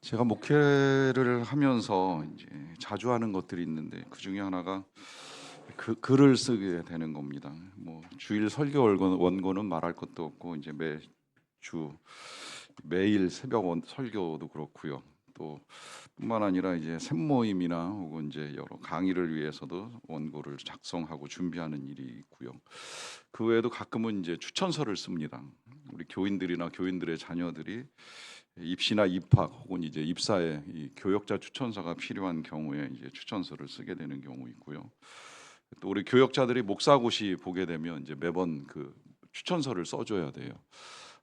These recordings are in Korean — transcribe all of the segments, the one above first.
제가 목회를 하면서 이제 자주 하는 것들이 있는데 그 중에 하나가 글을 쓰게 되는 겁니다. 뭐 주일 설교 원고는 말할 것도 없고 이제 매주 매일 새벽 설교도 그렇고요. 또 뿐만 아니라 이제 샘모임이나 혹은 이제 여러 강의를 위해서도 원고를 작성하고 준비하는 일이 있고요. 그 외에도 가끔은 이제 추천서를 씁니다. 우리 교인들이나 교인들의 자녀들이 입시나 입학 혹은 이제 입사에 이 교역자 추천서가 필요한 경우에 이제 추천서를 쓰게 되는 경우 있고요. 또 우리 교역자들이 목사고시 보게 되면 이제 매번 그 추천서를 써줘야 돼요.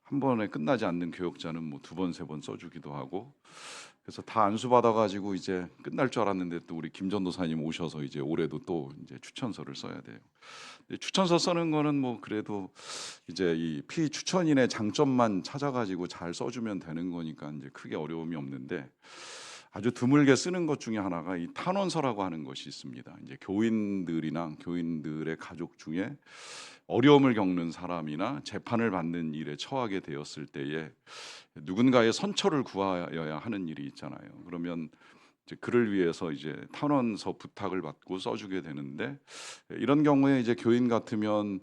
한 번에 끝나지 않는 교역자는 뭐 두 번, 세 번 써주기도 하고, 그래서 다 안수 받아가지고 이제 끝날 줄 알았는데 또 우리 김 전도사님 오셔서 이제 올해도 또 이제 추천서를 써야 돼요. 근데 추천서 쓰는 거는 뭐 그래도 이제 이 피추천인의 장점만 찾아가지고 잘 써주면 되는 거니까 이제 크게 어려움이 없는데, 아주 드물게 쓰는 것 중에 하나가 이 탄원서라고 하는 것이 있습니다. 이제 교인들이나 교인들의 가족 중에 어려움을 겪는 사람이나 재판을 받는 일에 처하게 되었을 때에 누군가의 선처를 구하여야 하는 일이 있잖아요. 그러면 이제 그를 위해서 이제 탄원서 부탁을 받고 써주게 되는데, 이런 경우에 이제 교인 같으면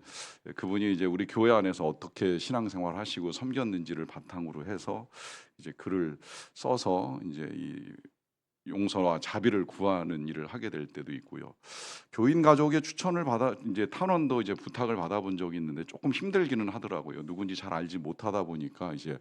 그분이 이제 우리 교회 안에서 어떻게 신앙생활 하시고 섬겼는지를 바탕으로 해서 이제 글을 써서 이제 이 용서와 자비를 구하는 일을 하게 될 때도 있고요. 교인 가족의 추천을 받아 이제 탄원도 이제 부탁을 받아본 적이 있는데 조금 힘들기는 하더라고요. 누군지 잘 알지 못하다 보니까 이제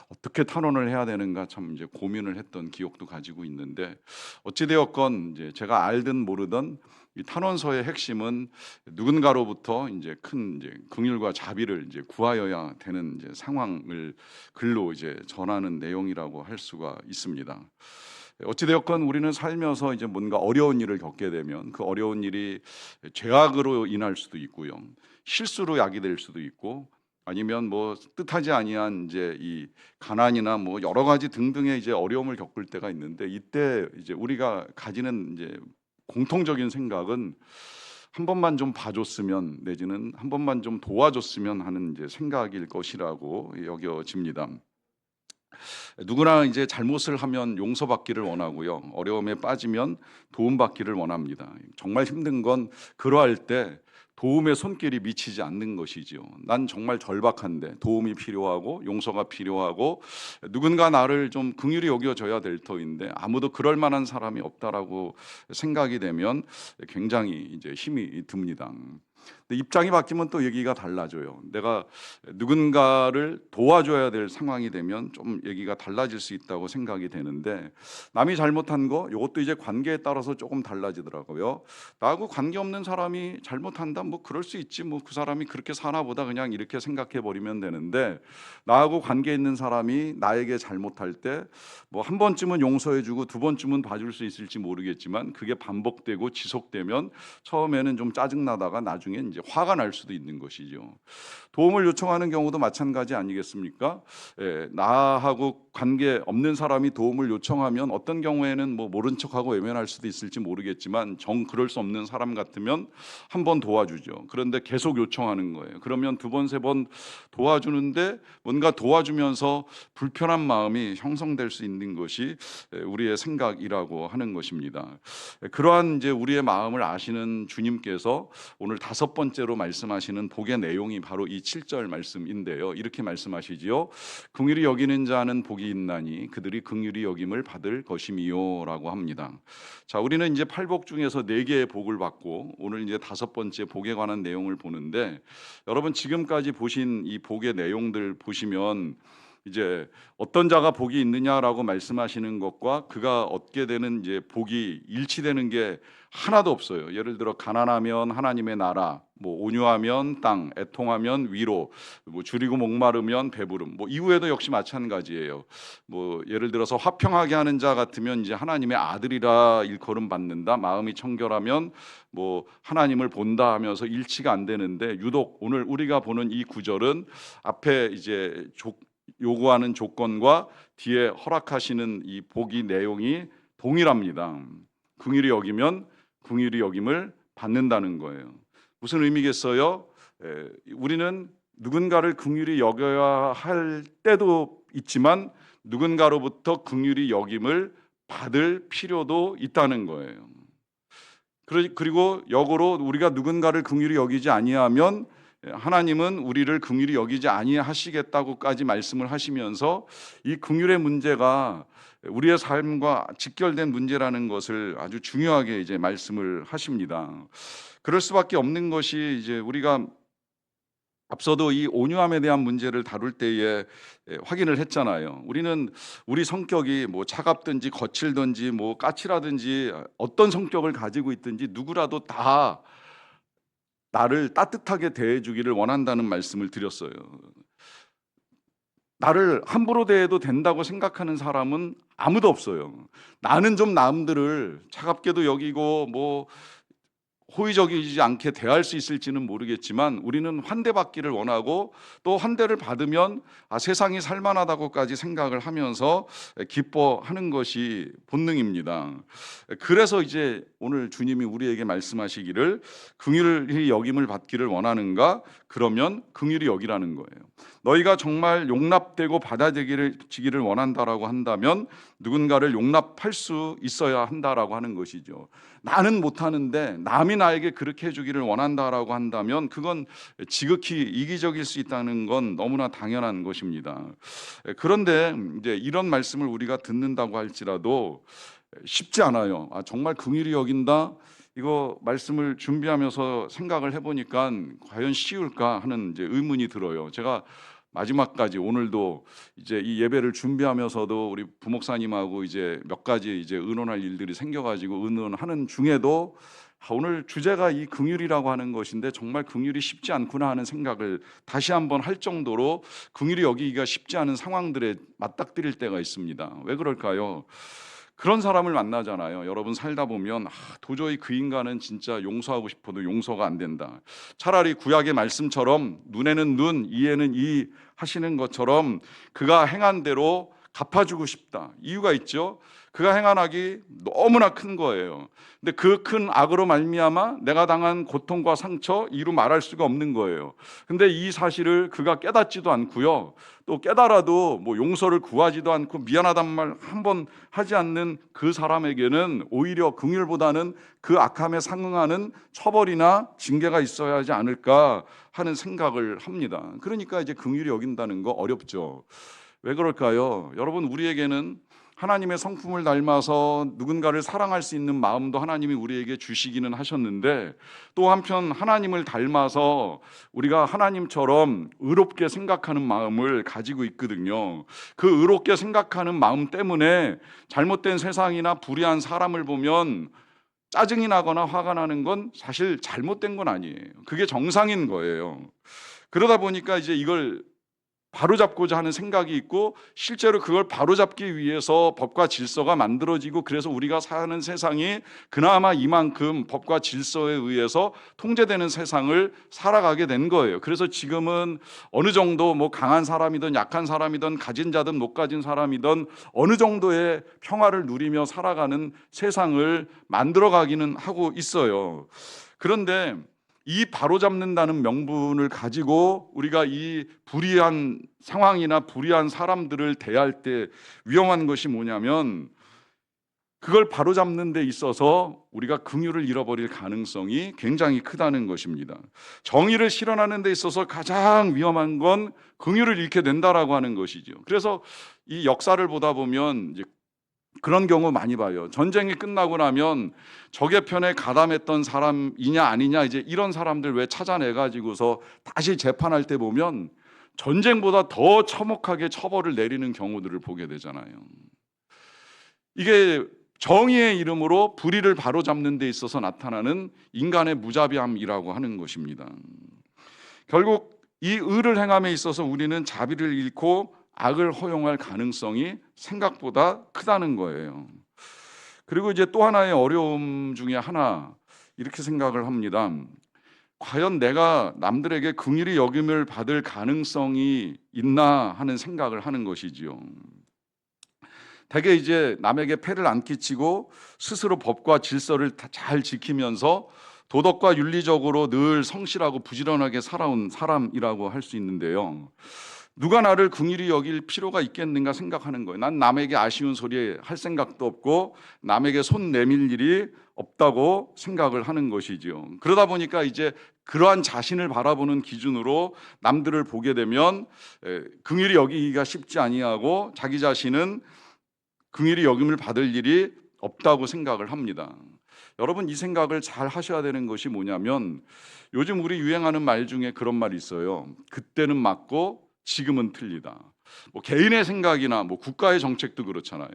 어떻게 탄원을 해야 되는가 참 이제 고민을 했던 기억도 가지고 있는데, 어찌 되었건 이제 제가 알든 모르든 이 탄원서의 핵심은 누군가로부터 이제 큰 이제 긍휼과 자비를 이제 구하여야 되는 이제 상황을 글로 이제 전하는 내용이라고 할 수가 있습니다. 어찌되었건 우리는 살면서 이제 뭔가 어려운 일을 겪게 되면 그 어려운 일이 죄악으로 인할 수도 있고요, 실수로 야기될 수도 있고, 아니면 뭐 뜻하지 아니한 이제 이 가난이나 뭐 여러 가지 등등의 이제 어려움을 겪을 때가 있는데, 이때 이제 우리가 가지는 이제 공통적인 생각은 한 번만 좀 봐줬으면, 내지는 한 번만 좀 도와줬으면 하는 이제 생각일 것이라고 여겨집니다. 누구나 이제 잘못을 하면 용서받기를 원하고요, 어려움에 빠지면 도움받기를 원합니다. 정말 힘든 건 그러할 때 도움의 손길이 미치지 않는 것이지요. 난 정말 절박한데 도움이 필요하고 용서가 필요하고 누군가 나를 좀 긍휼히 여겨줘야 될 터인데 아무도 그럴 만한 사람이 없다라고 생각이 되면 굉장히 이제 힘이 듭니다. 근데 입장이 바뀌면 또 얘기가 달라져요. 내가 누군가를 도와줘야 될 상황이 되면 좀 얘기가 달라질 수 있다고 생각이 되는데, 남이 잘못한 거 이것도 이제 관계에 따라서 조금 달라지더라고요. 나하고 관계없는 사람이 잘못한다, 뭐 그럴 수 있지, 뭐 그 사람이 그렇게 사나 보다, 그냥 이렇게 생각해 버리면 되는데, 나하고 관계 있는 사람이 나에게 잘못할 때 뭐 한 번쯤은 용서해 주고 두 번쯤은 봐줄 수 있을지 모르겠지만, 그게 반복되고 지속되면 처음에는 좀 짜증나다가 나중에 이제 화가 날 수도 있는 것이죠. 도움을 요청하는 경우도 마찬가지 아니겠습니까? 나하고 관계 없는 사람이 도움을 요청하면 어떤 경우에는 뭐 모른 척하고 외면할 수도 있을지 모르겠지만, 정 그럴 수 없는 사람 같으면 한 번 도와주죠. 그런데 계속 요청하는 거예요. 그러면 두 번, 세 번 도와주는데 뭔가 도와주면서 불편한 마음이 형성될 수 있는 것이 우리의 생각이라고 하는 것입니다. 그러한 이제 우리의 마음을 아시는 주님께서 오늘 다섯 번째로 말씀하시는 복의 내용이 바로 이 7절 말씀인데요. 이렇게 말씀하시지요. 긍휼히 여기는 자는 복이 있나니 그들이 긍휼히 여김을 받을 것임이요라고 합니다. 자, 우리는 이제 팔복 중에서 네 개의 복을 받고 오늘 이제 다섯 번째 복에 관한 내용을 보는데, 여러분 지금까지 보신 이 복의 내용들 보시면 이제 어떤 자가 복이 있느냐라고 말씀하시는 것과 그가 얻게 되는 이제 복이 일치되는 게 하나도 없어요. 예를 들어 가난하면 하나님의 나라, 뭐 온유하면 땅, 애통하면 위로, 뭐 줄이고 목마르면 배부름, 뭐 이후에도 역시 마찬가지예요. 뭐 예를 들어서 화평하게 하는 자 같으면 이제 하나님의 아들이라 일컬음 받는다, 마음이 청결하면 뭐 하나님을 본다 하면서 일치가 안 되는데, 유독 오늘 우리가 보는 이 구절은 앞에 이제 요구하는 조건과 뒤에 허락하시는 이 복의 내용이 동일합니다. 긍휼히 여기면 긍휼히 여김을 받는다는 거예요. 무슨 의미겠어요? 우리는 누군가를 긍휼히 여겨야 할 때도 있지만 누군가로부터 긍휼히 여김을 받을 필요도 있다는 거예요. 그리고 역으로 우리가 누군가를 긍휼히 여기지 아니하면 하나님은 우리를 긍휼히 여기지 아니하시겠다고까지 말씀을 하시면서 이 긍휼의 문제가 우리의 삶과 직결된 문제라는 것을 아주 중요하게 이제 말씀을 하십니다. 그럴 수밖에 없는 것이 이제 우리가 앞서도 이 온유함에 대한 문제를 다룰 때에 확인을 했잖아요. 우리는 우리 성격이 뭐 차갑든지 거칠든지 뭐 까칠하든지 어떤 성격을 가지고 있든지 누구라도 다 나를 따뜻하게 대해주기를 원한다는 말씀을 드렸어요. 나를 함부로 대해도 된다고 생각하는 사람은 아무도 없어요. 나는 좀 남들을 차갑게도 여기고 뭐 호의적이지 않게 대할 수 있을지는 모르겠지만 우리는 환대받기를 원하고 또 환대를 받으면 세상이 살만하다고까지 생각을 하면서 기뻐하는 것이 본능입니다. 그래서 이제 오늘 주님이 우리에게 말씀하시기를 긍휼히 여김을 받기를 원하는가? 그러면 긍휼히 여기라는 거예요. 너희가 정말 용납되고 받아들이기를 원한다라고 한다면 누군가를 용납할 수 있어야 한다라고 하는 것이죠. 나는 못하는데 남이 나에게 그렇게 해주기를 원한다라고 한다면 그건 지극히 이기적일 수 있다는 건 너무나 당연한 것입니다. 그런데 이제 이런 말씀을 우리가 듣는다고 할지라도 쉽지 않아요. 정말 긍휼히 여긴다. 이거 말씀을 준비하면서 생각을 해보니까 과연 쉬울까 하는 이제 의문이 들어요. 제가 마지막까지 오늘도 이제 이 예배를 준비하면서도 우리 부목사님하고 이제 몇 가지 이제 의논할 일들이 생겨가지고 의논하는 중에도 오늘 주제가 이 긍휼이라고 하는 것인데 정말 긍휼이 쉽지 않구나 하는 생각을 다시 한번 할 정도로 긍휼히 여기기가 쉽지 않은 상황들에 맞닥뜨릴 때가 있습니다. 왜 그럴까요? 그런 사람을 만나잖아요. 여러분 살다 보면 도저히 그 인간은 진짜 용서하고 싶어도 용서가 안 된다. 차라리 구약의 말씀처럼 눈에는 눈, 이에는 이 하시는 것처럼 그가 행한 대로 갚아주고 싶다. 이유가 있죠. 그가 행한 악이 너무나 큰 거예요. 근데 그 큰 악으로 말미암아 내가 당한 고통과 상처 이루 말할 수가 없는 거예요. 근데 이 사실을 그가 깨닫지도 않고요. 또 깨달아도 뭐 용서를 구하지도 않고 미안하단 말 한 번 하지 않는 그 사람에게는 오히려 긍휼보다는 그 악함에 상응하는 처벌이나 징계가 있어야 하지 않을까 하는 생각을 합니다. 그러니까 이제 긍휼히 여긴다는 거 어렵죠. 왜 그럴까요? 여러분 우리에게는 하나님의 성품을 닮아서 누군가를 사랑할 수 있는 마음도 하나님이 우리에게 주시기는 하셨는데 또 한편 하나님을 닮아서 우리가 하나님처럼 의롭게 생각하는 마음을 가지고 있거든요. 그 의롭게 생각하는 마음 때문에 잘못된 세상이나 불의한 사람을 보면 짜증이 나거나 화가 나는 건 사실 잘못된 건 아니에요. 그게 정상인 거예요. 그러다 보니까 이제 이걸 바로잡고자 하는 생각이 있고 실제로 그걸 바로잡기 위해서 법과 질서가 만들어지고 그래서 우리가 사는 세상이 그나마 이만큼 법과 질서에 의해서 통제되는 세상을 살아가게 된 거예요. 그래서 지금은 어느 정도 뭐 강한 사람이든 약한 사람이든 가진 자든 못 가진 사람이든 어느 정도의 평화를 누리며 살아가는 세상을 만들어가기는 하고 있어요. 그런데 이 바로잡는다는 명분을 가지고 우리가 이 불의한 상황이나 불의한 사람들을 대할 때 위험한 것이 뭐냐면 그걸 바로잡는 데 있어서 우리가 긍휼을 잃어버릴 가능성이 굉장히 크다는 것입니다. 정의를 실현하는 데 있어서 가장 위험한 건 긍휼을 잃게 된다라고 하는 것이죠. 그래서 이 역사를 보다 보면 이제 그런 경우 많이 봐요. 전쟁이 끝나고 나면 적의 편에 가담했던 사람이냐 아니냐 이제 이런 사람들 왜 찾아내 가지고서 다시 재판할 때 보면 전쟁보다 더 처목하게 처벌을 내리는 경우들을 보게 되잖아요. 이게 정의의 이름으로 불의를 바로잡는 데 있어서 나타나는 인간의 무자비함이라고 하는 것입니다. 결국 이 의를 행함에 있어서 우리는 자비를 잃고 악을 허용할 가능성이 생각보다 크다는 거예요. 그리고 이제 또 하나의 어려움 중에 하나 이렇게 생각을 합니다. 과연 내가 남들에게 긍휼히 여김을 받을 가능성이 있나 하는 생각을 하는 것이지요. 대개 이제 남에게 폐를 안 끼치고 스스로 법과 질서를 잘 지키면서 도덕과 윤리적으로 늘 성실하고 부지런하게 살아온 사람이라고 할 수 있는데요. 누가 나를 긍휼히 여길 필요가 있겠는가 생각하는 거예요. 난 남에게 아쉬운 소리 할 생각도 없고 남에게 손 내밀 일이 없다고 생각을 하는 것이죠. 그러다 보니까 이제 그러한 자신을 바라보는 기준으로 남들을 보게 되면 긍휼히 여기기가 쉽지 아니하고 자기 자신은 긍휼히 여김을 받을 일이 없다고 생각을 합니다. 여러분, 이 생각을 잘 하셔야 되는 것이 뭐냐면, 요즘 우리 유행하는 말 중에 그런 말이 있어요. 그때는 맞고 지금은 틀리다. 뭐 개인의 생각이나 뭐 국가의 정책도 그렇잖아요.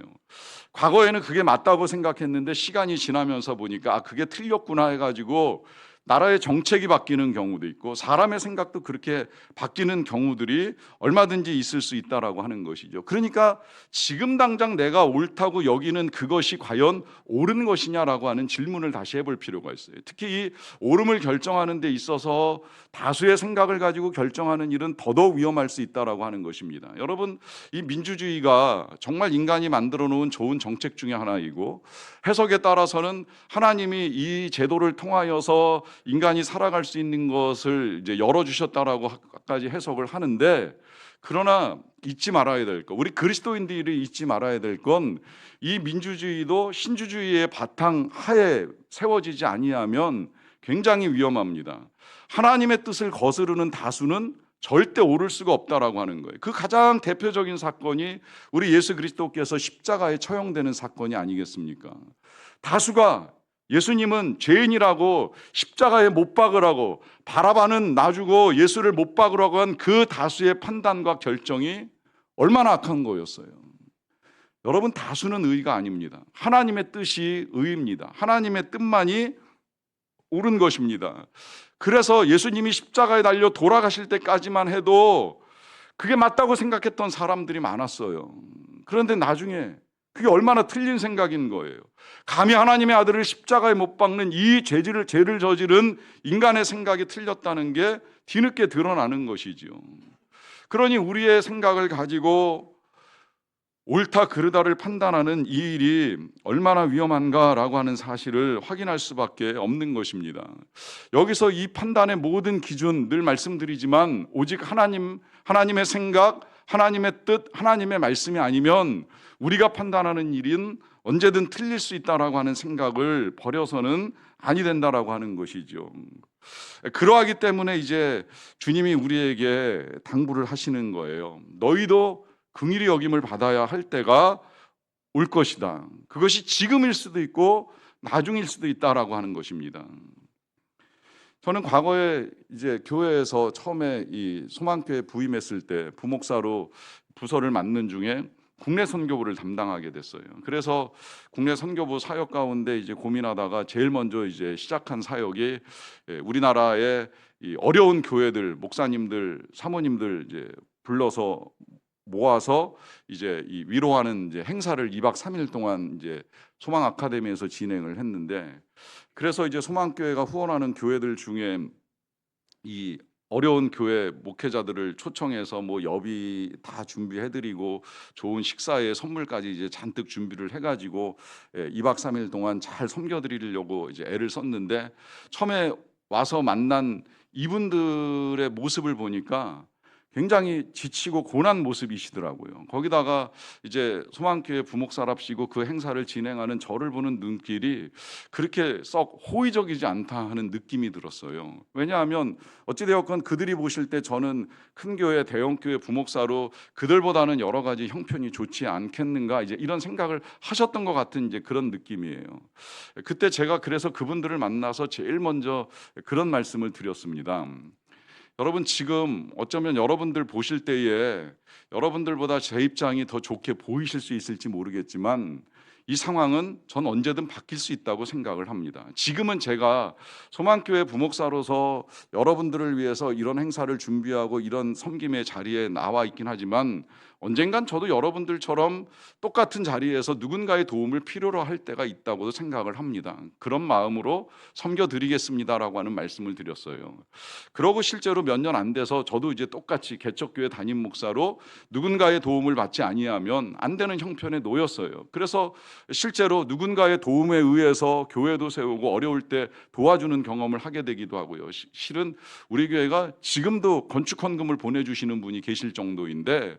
과거에는 그게 맞다고 생각했는데 시간이 지나면서 보니까 그게 틀렸구나 해가지고 나라의 정책이 바뀌는 경우도 있고 사람의 생각도 그렇게 바뀌는 경우들이 얼마든지 있을 수 있다라고 하는 것이죠. 그러니까 지금 당장 내가 옳다고 여기는 그것이 과연 옳은 것이냐라고 하는 질문을 다시 해볼 필요가 있어요. 특히 이 옳음을 결정하는 데 있어서 다수의 생각을 가지고 결정하는 일은 더더욱 위험할 수 있다라고 하는 것입니다. 여러분, 이 민주주의가 정말 인간이 만들어 놓은 좋은 정책 중에 하나이고 해석에 따라서는 하나님이 이 제도를 통하여서 인간이 살아갈 수 있는 것을 이제 열어주셨다라고까지 해석을 하는데, 그러나 잊지 말아야 될 것, 우리 그리스도인들이 잊지 말아야 될 건 이 민주주의도 신주주의의 바탕 하에 세워지지 아니하면 굉장히 위험합니다. 하나님의 뜻을 거스르는 다수는 절대 오를 수가 없다라고 하는 거예요. 그 가장 대표적인 사건이 우리 예수 그리스도께서 십자가에 처형되는 사건이 아니겠습니까? 다수가 예수님은 죄인이라고 십자가에 못 박으라고, 바라바는 놔주고 예수를 못 박으라고 한 그 다수의 판단과 결정이 얼마나 악한 거였어요. 여러분, 다수는 의가 아닙니다. 하나님의 뜻이 의입니다. 하나님의 뜻만이 옳은 것입니다. 그래서 예수님이 십자가에 달려 돌아가실 때까지만 해도 그게 맞다고 생각했던 사람들이 많았어요. 그런데 나중에 그게 얼마나 틀린 생각인 거예요. 감히 하나님의 아들을 십자가에 못 박는 이 죄를 저지른 인간의 생각이 틀렸다는 게 뒤늦게 드러나는 것이죠. 그러니 우리의 생각을 가지고 옳다 그르다를 판단하는 이 일이 얼마나 위험한가라고 하는 사실을 확인할 수밖에 없는 것입니다. 여기서 이 판단의 모든 기준, 늘 말씀드리지만 오직 하나님의 생각, 하나님의 뜻, 하나님의 말씀이 아니면 우리가 판단하는 일은 언제든 틀릴 수 있다라고 하는 생각을 버려서는 아니 된다라고 하는 것이죠. 그러하기 때문에 이제 주님이 우리에게 당부를 하시는 거예요. 너희도 긍휼히 여김을 받아야 할 때가 올 것이다. 그것이 지금일 수도 있고 나중일 수도 있다라고 하는 것입니다. 저는 과거에 이제 교회에서 처음에 이 소망교회 부임했을 때 부목사로 부서를 맡는 중에 국내 선교부를 담당하게 됐어요. 그래서 국내 선교부 사역 가운데 이제 고민하다가 제일 먼저 이제 시작한 사역이 우리나라의 이 어려운 교회들, 목사님들, 사모님들 이제 불러서 모아서 이제 이 위로하는 이제 행사를 2박 3일 동안 이제 소망 아카데미에서 진행을 했는데, 그래서 이제 소망교회가 후원하는 교회들 중에 이 어려운 교회 목회자들을 초청해서 뭐 여비 다 준비해드리고 좋은 식사에 선물까지 이제 잔뜩 준비를 해가지고 2박 3일 동안 잘 섬겨드리려고 이제 애를 썼는데, 처음에 와서 만난 이분들의 모습을 보니까 굉장히 지치고 고난 모습이시더라고요. 거기다가 이제 소망교회 부목사랍시고 그 행사를 진행하는 저를 보는 눈길이 그렇게 썩 호의적이지 않다 하는 느낌이 들었어요. 왜냐하면 어찌되었건 그들이 보실 때 저는 큰 교회, 대형 교회 부목사로 그들보다는 여러 가지 형편이 좋지 않겠는가, 이제 이런 생각을 하셨던 것 같은 이제 그런 느낌이에요. 그때 제가 그래서 그분들을 만나서 제일 먼저 그런 말씀을 드렸습니다. 여러분, 지금 어쩌면 여러분들 보실 때에 여러분들보다 제 입장이 더 좋게 보이실 수 있을지 모르겠지만 이 상황은 전 언제든 바뀔 수 있다고 생각을 합니다. 지금은 제가 소망교회 부목사로서 여러분들을 위해서 이런 행사를 준비하고 이런 섬김의 자리에 나와 있긴 하지만 언젠간 저도 여러분들처럼 똑같은 자리에서 누군가의 도움을 필요로 할 때가 있다고도 생각을 합니다. 그런 마음으로 섬겨드리겠습니다라고 하는 말씀을 드렸어요. 그러고 실제로 몇 년 안 돼서 저도 이제 똑같이 개척교회 담임 목사로 누군가의 도움을 받지 아니하면 안 되는 형편에 놓였어요. 그래서 실제로 누군가의 도움에 의해서 교회도 세우고 어려울 때 도와주는 경험을 하게 되기도 하고요. 실은 우리 교회가 지금도 건축 헌금을 보내주시는 분이 계실 정도인데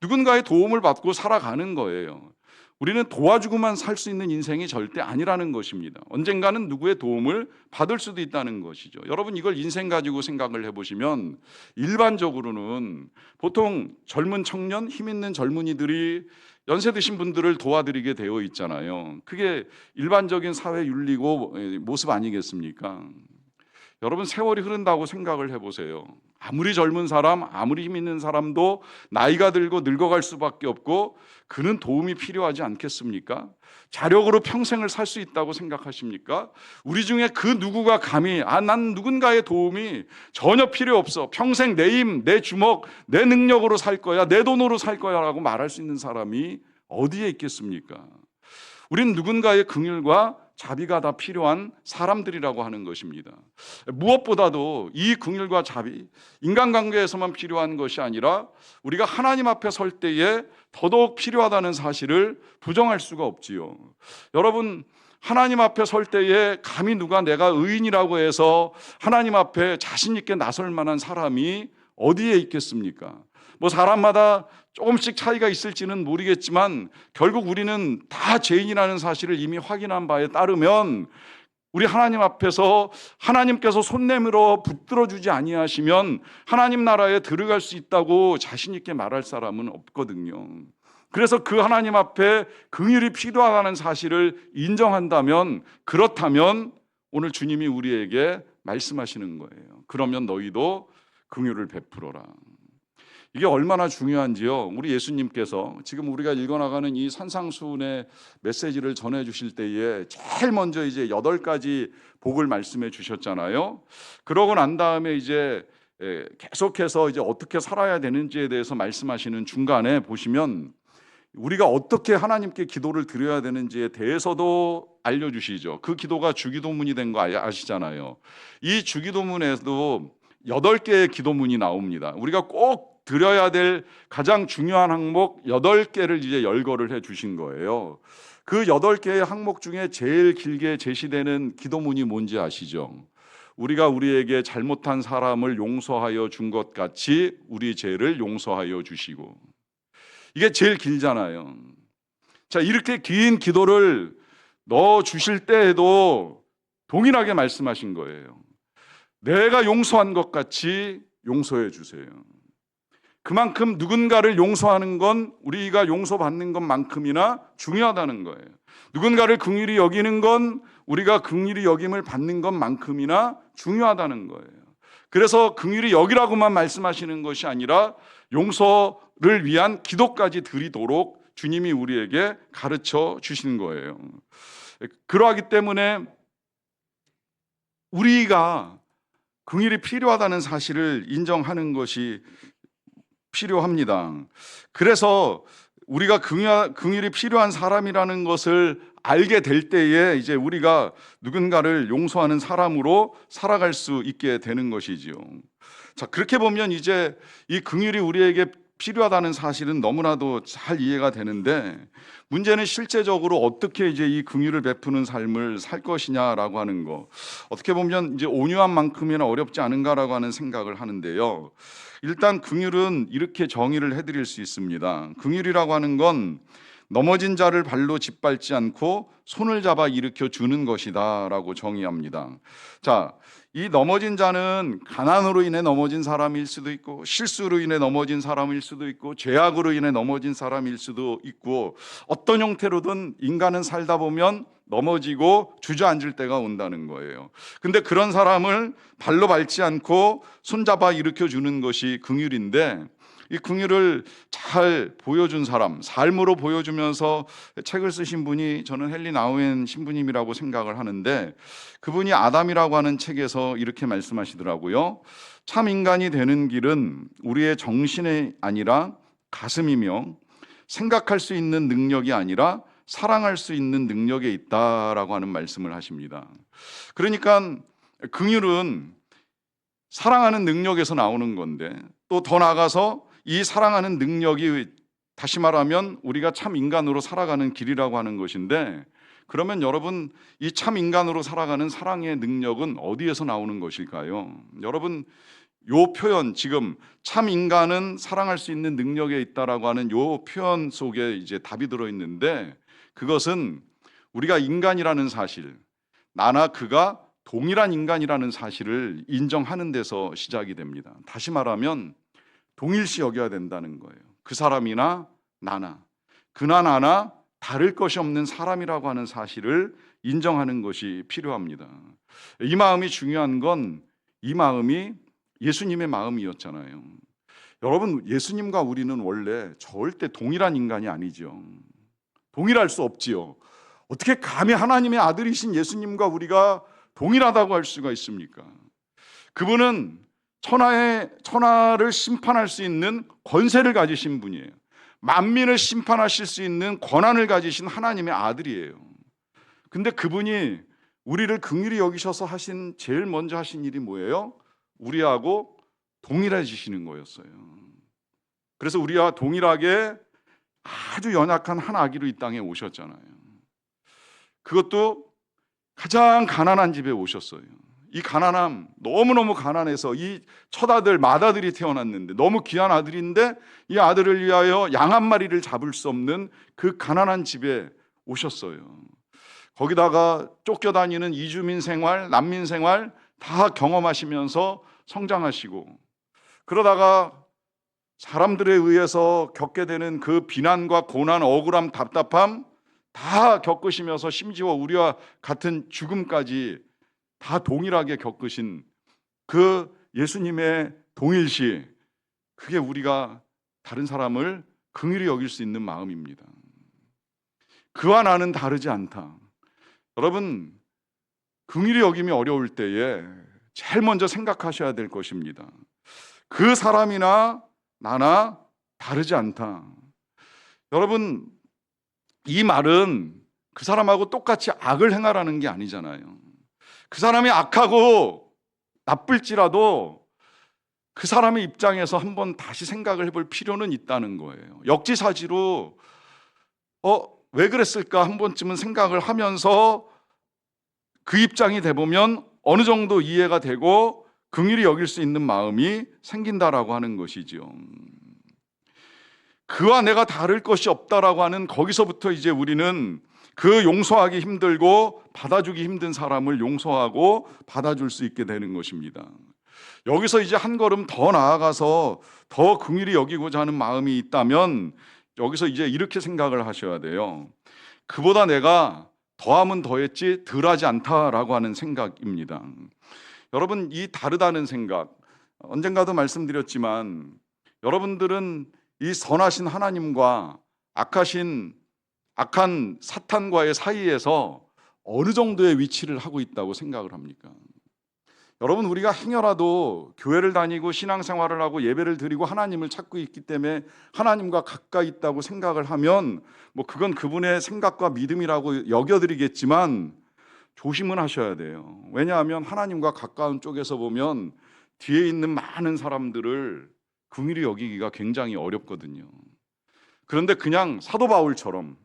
누군가의 도움을 받고 살아가는 거예요. 우리는 도와주고만 살 수 있는 인생이 절대 아니라는 것입니다. 언젠가는 누구의 도움을 받을 수도 있다는 것이죠. 여러분, 이걸 인생 가지고 생각을 해보시면 일반적으로는 보통 젊은 청년, 힘 있는 젊은이들이 연세 드신 분들을 도와드리게 되어 있잖아요. 그게 일반적인 사회 윤리고 모습 아니겠습니까? 여러분, 세월이 흐른다고 생각을 해보세요. 아무리 젊은 사람, 아무리 힘 있는 사람도 나이가 들고 늙어갈 수밖에 없고 그는 도움이 필요하지 않겠습니까? 자력으로 평생을 살 수 있다고 생각하십니까? 우리 중에 그 누구가 감히 난 누군가의 도움이 전혀 필요 없어, 평생 내 힘, 내 주먹, 내 능력으로 살 거야, 내 돈으로 살 거야 라고 말할 수 있는 사람이 어디에 있겠습니까? 우린 누군가의 긍휼과 자비가 다 필요한 사람들이라고 하는 것입니다. 무엇보다도 이 긍휼과 자비, 인간관계에서만 필요한 것이 아니라 우리가 하나님 앞에 설 때에 더더욱 필요하다는 사실을 부정할 수가 없지요. 여러분, 하나님 앞에 설 때에 감히 누가 내가 의인이라고 해서 하나님 앞에 자신 있게 나설 만한 사람이 어디에 있겠습니까? 사람마다 조금씩 차이가 있을지는 모르겠지만 결국 우리는 다 죄인이라는 사실을 이미 확인한 바에 따르면 우리 하나님 앞에서 하나님께서 손 내밀어 붙들어 주지 아니하시면 하나님 나라에 들어갈 수 있다고 자신 있게 말할 사람은 없거든요. 그래서 그 하나님 앞에 긍휼이 필요하다는 사실을 인정한다면, 그렇다면 오늘 주님이 우리에게 말씀하시는 거예요. 그러면 너희도 긍휼을 베풀어라. 이게 얼마나 중요한지요. 우리 예수님께서 지금 우리가 읽어나가는 이 산상수훈의 메시지를 전해주실 때에 제일 먼저 이제 8가지 복을 말씀해 주셨잖아요. 그러고 난 다음에 이제 계속해서 이제 어떻게 살아야 되는지에 대해서 말씀하시는 중간에 보시면 우리가 어떻게 하나님께 기도를 드려야 되는지에 대해서도 알려주시죠. 그 기도가 주기도문이 된 거 아시잖아요. 이 주기도문에도 8개의 기도문이 나옵니다. 우리가 꼭 드려야 될 가장 중요한 항목 8개를 이제 열거를 해 주신 거예요. 그 8개의 항목 중에 제일 길게 제시되는 기도문이 뭔지 아시죠? 우리가 우리에게 잘못한 사람을 용서하여 준 것 같이 우리 죄를 용서하여 주시고. 이게 제일 길잖아요. 자, 이렇게 긴 기도를 넣어 주실 때에도 동일하게 말씀하신 거예요. 내가 용서한 것 같이 용서해 주세요. 그만큼 누군가를 용서하는 건 우리가 용서받는 것만큼이나 중요하다는 거예요. 누군가를 긍휼히 여기는 건 우리가 긍휼히 여김을 받는 것만큼이나 중요하다는 거예요. 그래서 긍휼히 여기라고만 말씀하시는 것이 아니라 용서를 위한 기도까지 드리도록 주님이 우리에게 가르쳐 주시는 거예요. 그러하기 때문에 우리가 긍휼이 필요하다는 사실을 인정하는 것이 필요합니다. 그래서 우리가 긍휼이 필요한 사람이라는 것을 알게 될 때에 이제 우리가 누군가를 용서하는 사람으로 살아갈 수 있게 되는 것이지요. 자, 그렇게 보면 이제 이 긍휼이 우리에게 필요하다는 사실은 너무나도 잘 이해가 되는데, 문제는 실제적으로 어떻게 이제 이 긍휼을 베푸는 삶을 살 것이냐라고 하는 거. 어떻게 보면 이제 온유한 만큼이나 어렵지 않은가라고 하는 생각을 하는데요. 일단 긍휼은 이렇게 정의를 해드릴 수 있습니다. 긍휼이라고 하는 건 넘어진 자를 발로 짓밟지 않고 손을 잡아 일으켜 주는 것이다라고 정의합니다. 자, 이 넘어진 자는 가난으로 인해 넘어진 사람일 수도 있고, 실수로 인해 넘어진 사람일 수도 있고, 죄악으로 인해 넘어진 사람일 수도 있고, 어떤 형태로든 인간은 살다 보면 넘어지고 주저앉을 때가 온다는 거예요. 근데 그런 사람을 발로 밟지 않고 손잡아 일으켜 주는 것이 긍휼인데, 이 긍휼을 잘 보여준 사람, 삶으로 보여주면서 책을 쓰신 분이 저는 헨리 나우엔 신부님이라고 생각을 하는데, 그분이 아담이라고 하는 책에서 이렇게 말씀하시더라고요. 참 인간이 되는 길은 우리의 정신이 아니라 가슴이며, 생각할 수 있는 능력이 아니라 사랑할 수 있는 능력에 있다라고 하는 말씀을 하십니다. 그러니까 긍휼은 사랑하는 능력에서 나오는 건데, 또 더 나아가서 이 사랑하는 능력이 다시 말하면 우리가 참 인간으로 살아가는 길이라고 하는 것인데, 그러면 여러분, 이 참 인간으로 살아가는 사랑의 능력은 어디에서 나오는 것일까요? 여러분, 요 표현, 지금 참 인간은 사랑할 수 있는 능력에 있다라고 하는 요 표현 속에 이제 답이 들어 있는데, 그것은 우리가 인간이라는 사실, 나나 그가 동일한 인간이라는 사실을 인정하는 데서 시작이 됩니다. 다시 말하면 동일시 여겨야 된다는 거예요. 그 사람이나 나나, 그나 나나 다를 것이 없는 사람이라고 하는 사실을 인정하는 것이 필요합니다. 이 마음이 중요한 건, 이 마음이 예수님의 마음이었잖아요. 여러분, 예수님과 우리는 원래 절대 동일한 인간이 아니죠. 동일할 수 없지요. 어떻게 감히 하나님의 아들이신 예수님과 우리가 동일하다고 할 수가 있습니까? 그분은 천하를 심판할 수 있는 권세를 가지신 분이에요. 만민을 심판하실 수 있는 권한을 가지신 하나님의 아들이에요. 근데 그분이 우리를 긍휼히 여기셔서 제일 먼저 하신 일이 뭐예요? 우리하고 동일해지시는 거였어요. 그래서 우리와 동일하게 아주 연약한 한 아기로 이 땅에 오셨잖아요. 그것도 가장 가난한 집에 오셨어요. 이 가난함, 너무너무 가난해서 이 첫 아들 맏아들이 태어났는데, 너무 귀한 아들인데 이 아들을 위하여 양 한 마리를 잡을 수 없는 그 가난한 집에 오셨어요. 거기다가 쫓겨다니는 이주민 생활, 난민 생활 다 경험하시면서 성장하시고, 그러다가 사람들에 의해서 겪게 되는 그 비난과 고난, 억울함, 답답함 다 겪으시면서 심지어 우리와 같은 죽음까지 다 동일하게 겪으신 그 예수님의 동일시, 그게 우리가 다른 사람을 긍휼히 여길 수 있는 마음입니다. 그와 나는 다르지 않다. 여러분, 긍휼히 여김이 어려울 때에 제일 먼저 생각하셔야 될 것입니다. 그 사람이나 나나 다르지 않다. 여러분, 이 말은 그 사람하고 똑같이 악을 행하라는 게 아니잖아요. 그 사람이 악하고 나쁠지라도 그 사람의 입장에서 한번 다시 생각을 해볼 필요는 있다는 거예요. 역지사지로 왜 그랬을까 한 번쯤은 생각을 하면서 그 입장이 돼보면 어느 정도 이해가 되고 긍휼히 여길 수 있는 마음이 생긴다라고 하는 것이죠. 그와 내가 다를 것이 없다라고 하는, 거기서부터 이제 우리는 그 용서하기 힘들고 받아주기 힘든 사람을 용서하고 받아줄 수 있게 되는 것입니다. 여기서 이제 한 걸음 더 나아가서 더 긍휼히 여기고자 하는 마음이 있다면, 여기서 이제 이렇게 생각을 하셔야 돼요. 그보다 내가 더하면 더했지 덜하지 않다라고 하는 생각입니다. 여러분, 이 다르다는 생각, 언젠가도 말씀드렸지만 여러분들은 이 선하신 하나님과 악한 사탄과의 사이에서 어느 정도의 위치를 하고 있다고 생각을 합니까? 여러분, 우리가 행여라도 교회를 다니고 신앙생활을 하고 예배를 드리고 하나님을 찾고 있기 때문에 하나님과 가까이 있다고 생각을 하면 그건 그분의 생각과 믿음이라고 여겨드리겠지만 조심은 하셔야 돼요. 왜냐하면 하나님과 가까운 쪽에서 보면 뒤에 있는 많은 사람들을 긍휼히 여기기가 굉장히 어렵거든요. 그런데 그냥 사도 바울처럼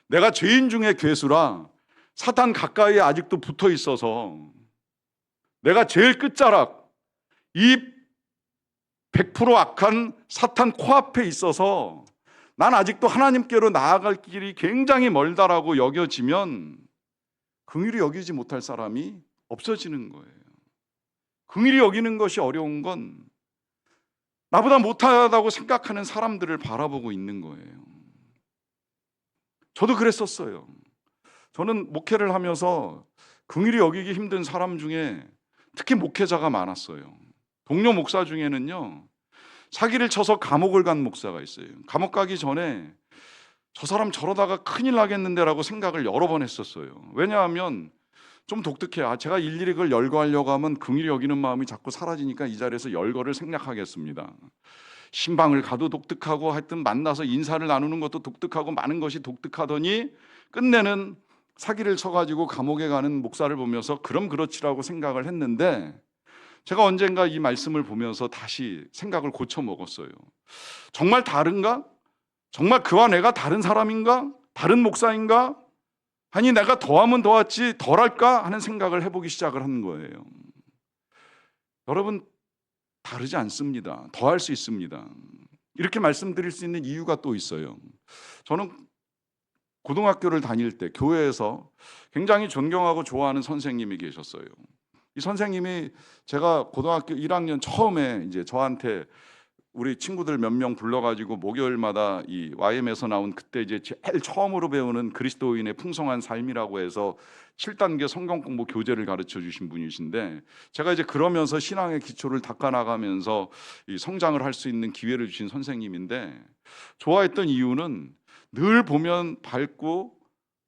내가 죄인 중에 괴수라 사탄 가까이에 아직도 붙어 있어서, 내가 제일 끝자락, 이 100% 악한 사탄 코앞에 있어서 난 아직도 하나님께로 나아갈 길이 굉장히 멀다라고 여겨지면 긍휼히 여기지 못할 사람이 없어지는 거예요. 긍휼히 여기는 것이 어려운 건 나보다 못하다고 생각하는 사람들을 바라보고 있는 거예요. 저도 그랬었어요. 저는 목회를 하면서 긍휼히 여기기 힘든 사람 중에 특히 목회자가 많았어요. 동료 목사 중에는요, 사기를 쳐서 감옥을 간 목사가 있어요. 감옥 가기 전에 저 사람 저러다가 큰일 나겠는데라고 생각을 여러 번 했었어요. 왜냐하면 좀 독특해요. 제가 일일이 그걸 열거하려고 하면 긍휼히 여기는 마음이 자꾸 사라지니까 이 자리에서 열거를 생략하겠습니다. 신방을 가도 독특하고, 하여튼 만나서 인사를 나누는 것도 독특하고, 많은 것이 독특하더니 끝내는 사기를 쳐가지고 감옥에 가는 목사를 보면서 그럼 그렇지라고 생각을 했는데, 제가 언젠가 이 말씀을 보면서 다시 생각을 고쳐 먹었어요. 정말 다른가? 정말 그와 내가 다른 사람인가? 다른 목사인가? 아니 내가 더하면 더했지 덜할까? 하는 생각을 해보기 시작을 한 거예요. 여러분 다르지 않습니다. 더할 수 있습니다. 이렇게 말씀드릴 수 있는 이유가 또 있어요. 저는 고등학교를 다닐 때 교회에서 굉장히 존경하고 좋아하는 선생님이 계셨어요. 이 선생님이 제가 고등학교 1학년 처음에 이제 저한테 우리 친구들 몇 명 불러가지고 목요일마다 이 YM에서 나온 그때 이제 제일 처음으로 배우는 그리스도인의 풍성한 삶이라고 해서 7단계 성경 공부 교재를 가르쳐 주신 분이신데, 제가 이제 그러면서 신앙의 기초를 닦아 나가면서 이 성장을 할 수 있는 기회를 주신 선생님인데, 좋아했던 이유는 늘 보면 밝고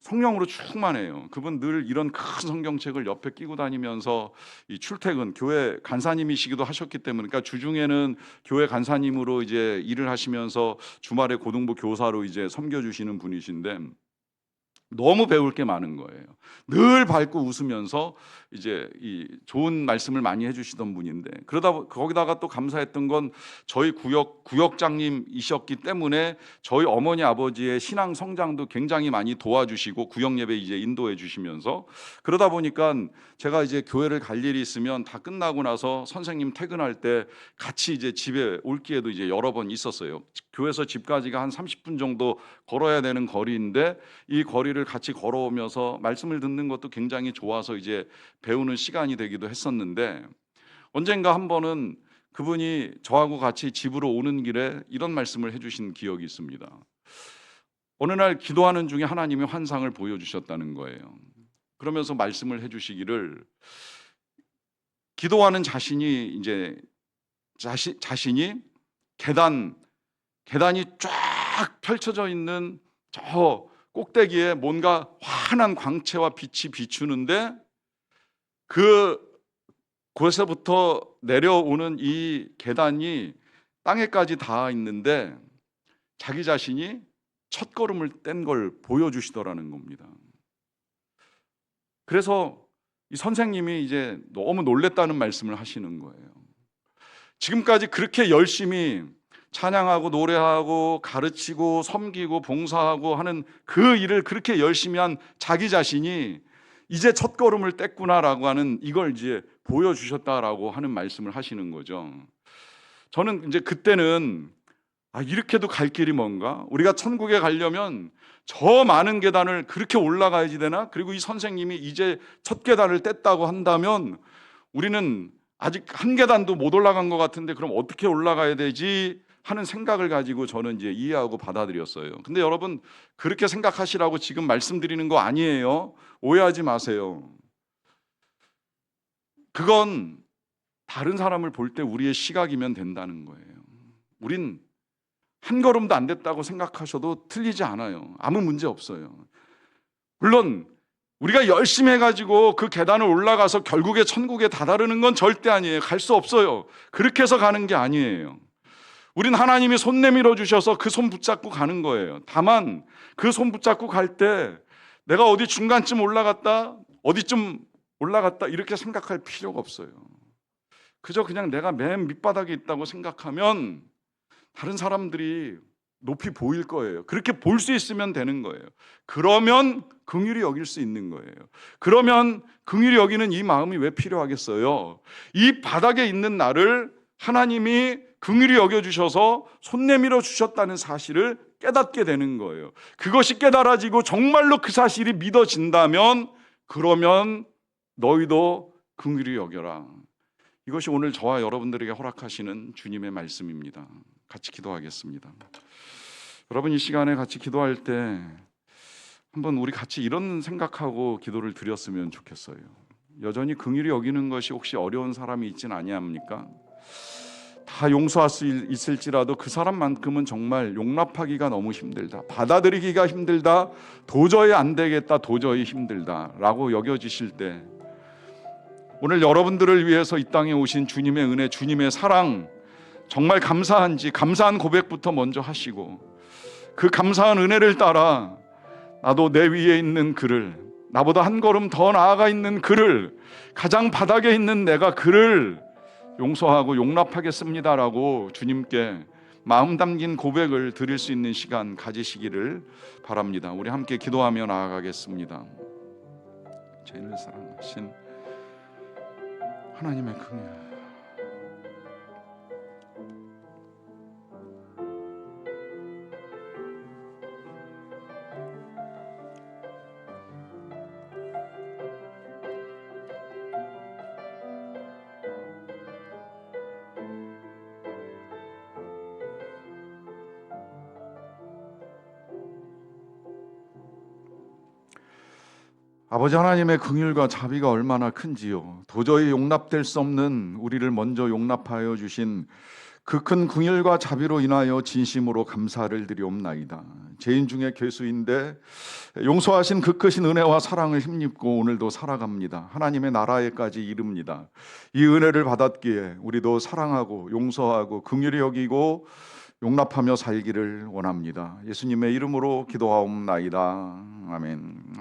성령으로 충만해요. 그분 늘 이런 큰 성경책을 옆에 끼고 다니면서 이 출퇴근, 교회 간사님이시기도 하셨기 때문에, 그러니까 주중에는 교회 간사님으로 이제 일을 하시면서 주말에 고등부 교사로 이제 섬겨주시는 분이신데, 너무 배울 게 많은 거예요. 늘 밝고 웃으면서 이제 이 좋은 말씀을 많이 해주시던 분인데, 그러다 거기다가 또 감사했던 건 저희 구역장님이셨기 때문에 저희 어머니 아버지의 신앙 성장도 굉장히 많이 도와주시고 구역 예배 이제 인도해 주시면서, 그러다 보니까 제가 이제 교회를 갈 일이 있으면 다 끝나고 나서 선생님 퇴근할 때 같이 이제 집에 올 기회도 이제 여러 번 있었어요. 교회에서 집까지가 한 30분 정도 걸어야 되는 거리인데, 이 거리를 같이 걸어오면서 말씀을 듣는 것도 굉장히 좋아서 이제 배우는 시간이 되기도 했었는데, 언젠가 한 번은 그분이 저하고 같이 집으로 오는 길에 이런 말씀을 해주신 기억이 있습니다. 어느 날 기도하는 중에 하나님이 환상을 보여주셨다는 거예요. 그러면서 말씀을 해주시기를, 기도하는 자신이 이제 자신이 계단이 쫙 펼쳐져 있는 저 꼭대기에 뭔가 환한 광채와 빛이 비추는데, 그곳에서부터 내려오는 이 계단이 땅에까지 닿아 있는데 자기 자신이 첫 걸음을 뗀 걸 보여주시더라는 겁니다. 그래서 이 선생님이 이제 너무 놀랬다는 말씀을 하시는 거예요. 지금까지 그렇게 열심히 찬양하고 노래하고 가르치고 섬기고 봉사하고 하는 그 일을 그렇게 열심히 한 자기 자신이 이제 첫 걸음을 뗐구나라고 하는 이걸 이제 보여주셨다라고 하는 말씀을 하시는 거죠. 저는 이제 그때는 이렇게도 갈 길이 뭔가? 우리가 천국에 가려면 저 많은 계단을 그렇게 올라가야지 되나? 그리고 이 선생님이 이제 첫 계단을 뗐다고 한다면 우리는 아직 한 계단도 못 올라간 것 같은데 그럼 어떻게 올라가야 되지? 하는 생각을 가지고 저는 이제 이해하고 받아들였어요. 근데 여러분, 그렇게 생각하시라고 지금 말씀드리는 거 아니에요. 오해하지 마세요. 그건 다른 사람을 볼 때 우리의 시각이면 된다는 거예요. 우린 한 걸음도 안 됐다고 생각하셔도 틀리지 않아요. 아무 문제 없어요. 물론 우리가 열심히 해가지고 그 계단을 올라가서 결국에 천국에 다다르는 건 절대 아니에요. 갈 수 없어요. 그렇게 해서 가는 게 아니에요. 우린 하나님이 손 내밀어 주셔서 그 손 붙잡고 가는 거예요. 다만 그 손 붙잡고 갈 때 내가 어디 중간쯤 올라갔다, 어디쯤 올라갔다 이렇게 생각할 필요가 없어요. 그저 그냥 내가 맨 밑바닥에 있다고 생각하면 다른 사람들이 높이 보일 거예요. 그렇게 볼 수 있으면 되는 거예요. 그러면 긍휼히 여길 수 있는 거예요. 그러면 긍휼히 여기는 이 마음이 왜 필요하겠어요? 이 바닥에 있는 나를 하나님이 긍휼히 여겨주셔서 손 내밀어 주셨다는 사실을 깨닫게 되는 거예요. 그것이 깨달아지고 정말로 그 사실이 믿어진다면, 그러면 너희도 긍휼히 여겨라. 이것이 오늘 저와 여러분들에게 허락하시는 주님의 말씀입니다. 같이 기도하겠습니다. 여러분, 이 시간에 같이 기도할 때 한번 우리 같이 이런 생각하고 기도를 드렸으면 좋겠어요. 여전히 긍휼히 여기는 것이 혹시 어려운 사람이 있진 아니합니까? 다 용서할 수 있을지라도 그 사람만큼은 정말 용납하기가 너무 힘들다, 받아들이기가 힘들다, 도저히 안 되겠다, 도저히 힘들다 라고 여겨지실 때, 오늘 여러분들을 위해서 이 땅에 오신 주님의 은혜, 주님의 사랑 정말 감사한지 감사한 고백부터 먼저 하시고, 그 감사한 은혜를 따라 나도 내 위에 있는 그를, 나보다 한 걸음 더 나아가 있는 그를, 가장 바닥에 있는 내가 그를 용서하고 용납하겠습니다라고 주님께 마음 담긴 고백을 드릴 수 있는 시간 가지시기를 바랍니다. 우리 함께 기도하며 나아가겠습니다. 죄인을 사랑하신 하나님의 긍휼, 아버지 하나님의 긍휼과 자비가 얼마나 큰지요. 도저히 용납될 수 없는 우리를 먼저 용납하여 주신 그 큰 긍휼과 자비로 인하여 진심으로 감사를 드리옵나이다. 죄인 중에 괴수인데 용서하신 그 크신 은혜와 사랑을 힘입고 오늘도 살아갑니다. 하나님의 나라에까지 이릅니다. 이 은혜를 받았기에 우리도 사랑하고 용서하고 긍휼히 여기고 용납하며 살기를 원합니다. 예수님의 이름으로 기도하옵나이다. 아멘.